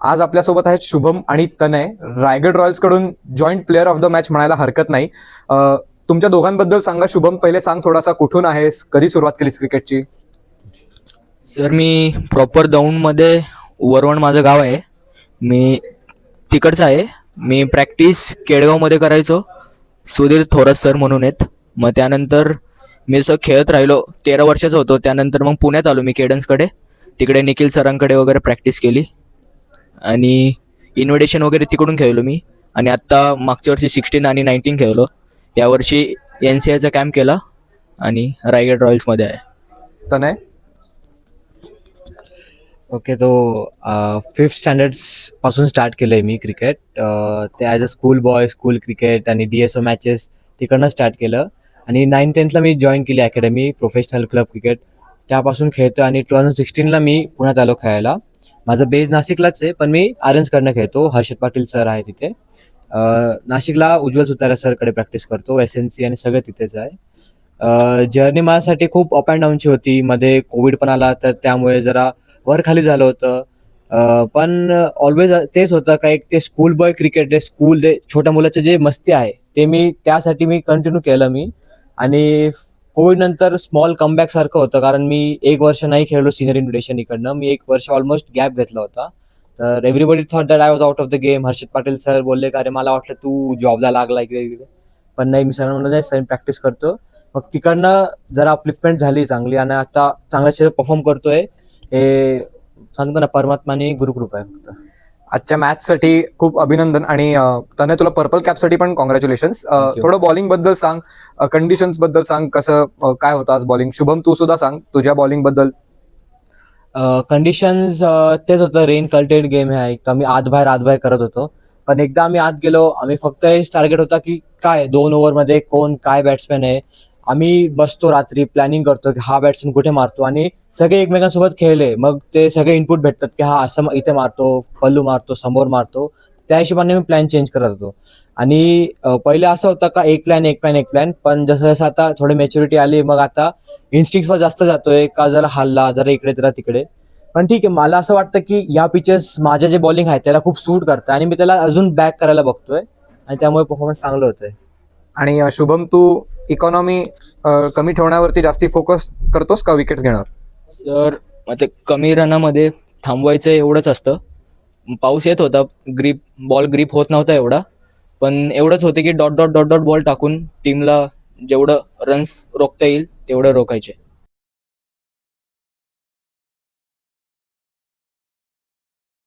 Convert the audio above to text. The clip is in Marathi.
आज आपल्यासोबत आहेत शुभम आणि तनय, रायगड रॉयल्स कडून joint player of the match म्हणायला हरकत नाही. तुमच्या दोघांबद्दल सांगा. शुभम, पहिले सांग थोडासा, कुठून आहेस, कधी सुरुवात केलीस क्रिकेटची? सर, मी प्रॉपर दौंडमध्ये, वरवण माझं गाव आहे. मी तिकडचा आहे. मी प्रॅक्टिस केडगावमध्ये करायचो. सुधीर थोरात सर म्हणून आहेत. मग त्यानंतर मी असं खेळत राहिलो, 13 वर्षाचा होतो. त्यानंतर मग पुण्यात आलो मी केडन्सकडे. तिकडे निखिल सरांकडे वगैरे प्रॅक्टिस केली आणि इन्व्हिटेशन वगैरे तिकडून खेळलो मी. आणि आत्ता मागच्या वर्षी 16 आणि 19 खेळलो. यावर्षी NCIचा कॅम्प केला आणि रायगड रॉयल्समध्ये आहे. तनय? ओके, तो फिफ्थ स्टँडर्ड्स पासून स्टार्ट केलं आहे मी क्रिकेट. ते as a school boy, school cricket आणि DSO मॅचेस तिकडनं स्टार्ट केलं. आणि 9-10ला मी जॉईन केली अकॅडमी, प्रोफेशनल क्लब क्रिकेट. त्यापासून खेळतो आणि 2016ला मी पुण्यात आलो खेळायला. माझं बेस नाशिकलाच आहे, पण मी आर्यन्सकडनं खेळतो. हर्षद पाटील सर आहे तिथे. नाशिकला उज्ज्वल सुतारा सरकडे प्रॅक्टिस करतो. SNC आणि सगळं तिथेच आहे. जर्नी माझ्यासाठी खूप अप अँड डाऊनची होती. मध्ये कोविड पण आला, तर त्यामुळे जरा वर खाली झालं होतं. पण ऑलवेज तेच होतं का, एक ते स्कूल बॉय क्रिकेट, ते स्कूल, ते छोट्या मुलाचं जे मस्ती आहे ते मी त्यासाठी मी कंटिन्यू केलं मी. आणि कोविड नंतर स्मॉल कमबॅक सारखं होतं, कारण मी 1 वर्ष नाही खेळलो सिनियर इन्व्हिटेशन इकडनं. मी 1 वर्ष ऑलमोस्ट गॅप घेतला होता. तर everybody thought that I was out of the game. Harshad Patil sir बोलले का, अरे मला वाटलं तू जॉबला लागला इकडे. पण नाही, मी सर म्हणलं नाही सर, प्रॅक्टिस करतो. मग तिकडनं जरा अपलिफ्टमेंट झाली चांगली आणि आता चांगल्या परफॉर्म करतोय. हे सांगतो ना, परमात्माने गुरुकृपा आहे फक्त. आजच्या मॅचसाठी खूप अभिनंदन. आणि तनय, तुला पर्पल कॅपसाठी पण कॉंग्रॅच्युलेशन्स. you. थोडं बॉलिंग बद्दल सांग, कंडिशन्स बद्दल सांग, कसं काय होतं आज बॉलिंग. शुभम, तू सुद्धा सांग तुझ्या बॉलिंग बद्दल. कंडिशन्स तेच होतं, रेन कल्टेड गेम आहे. एक तर आम्ही आत बाहेर करत होतो. पण एकदा आम्ही आत गेलो, आम्ही फक्त हेच टार्गेट होता की काय 2 ओव्हरमध्ये कोण काय बॅट्समॅन आहे. आम्ही बसतो रात्री, प्लॅनिंग करतो की हा बॅट्समॅन कुठे मारतो, आणि सगळे एकमेकांसोबत खेळले. मग ते सगळे इनपुट भेटतात की हा असं इथे मारतो, पल्लू मारतो, समोर मारतो. त्या हिशोबाने मी प्लॅन चेंज करत होतो. आणि पहिले असं होतं का एक प्लॅन. पण जसं जसं आता थोडी मॅच्युरिटी आली, मग आता इन्स्टिंक्ट्सवर जास्त जातोय का, जरा हल्ला, जरा इकडे जरा तिकडे. पण ठीक आहे, मला असं वाटतं की या पिचेस माझ्या जे बॉलिंग आहे त्याला खूप सूट करतं आणि मी त्याला अजून बॅक करायला बघतोय, आणि त्यामुळे परफॉर्मन्स चांगलं होतंय. आणि शुभम, तू इकॉनॉमी कमी ठेवण्यावरती जास्ती फोकस करतोस का विकेट्स घेणार? सर, मग ते कमी रनामध्ये थांबवायचं एवढंच असतं. पाऊस येत होता, बॉल ग्रीप होत नव्हता एवढा. पण एवढंच होतं की dot dot dot dot ball टाकून टीमला जेवढं रन्स रोखता येईल तेवढं रोखायचे.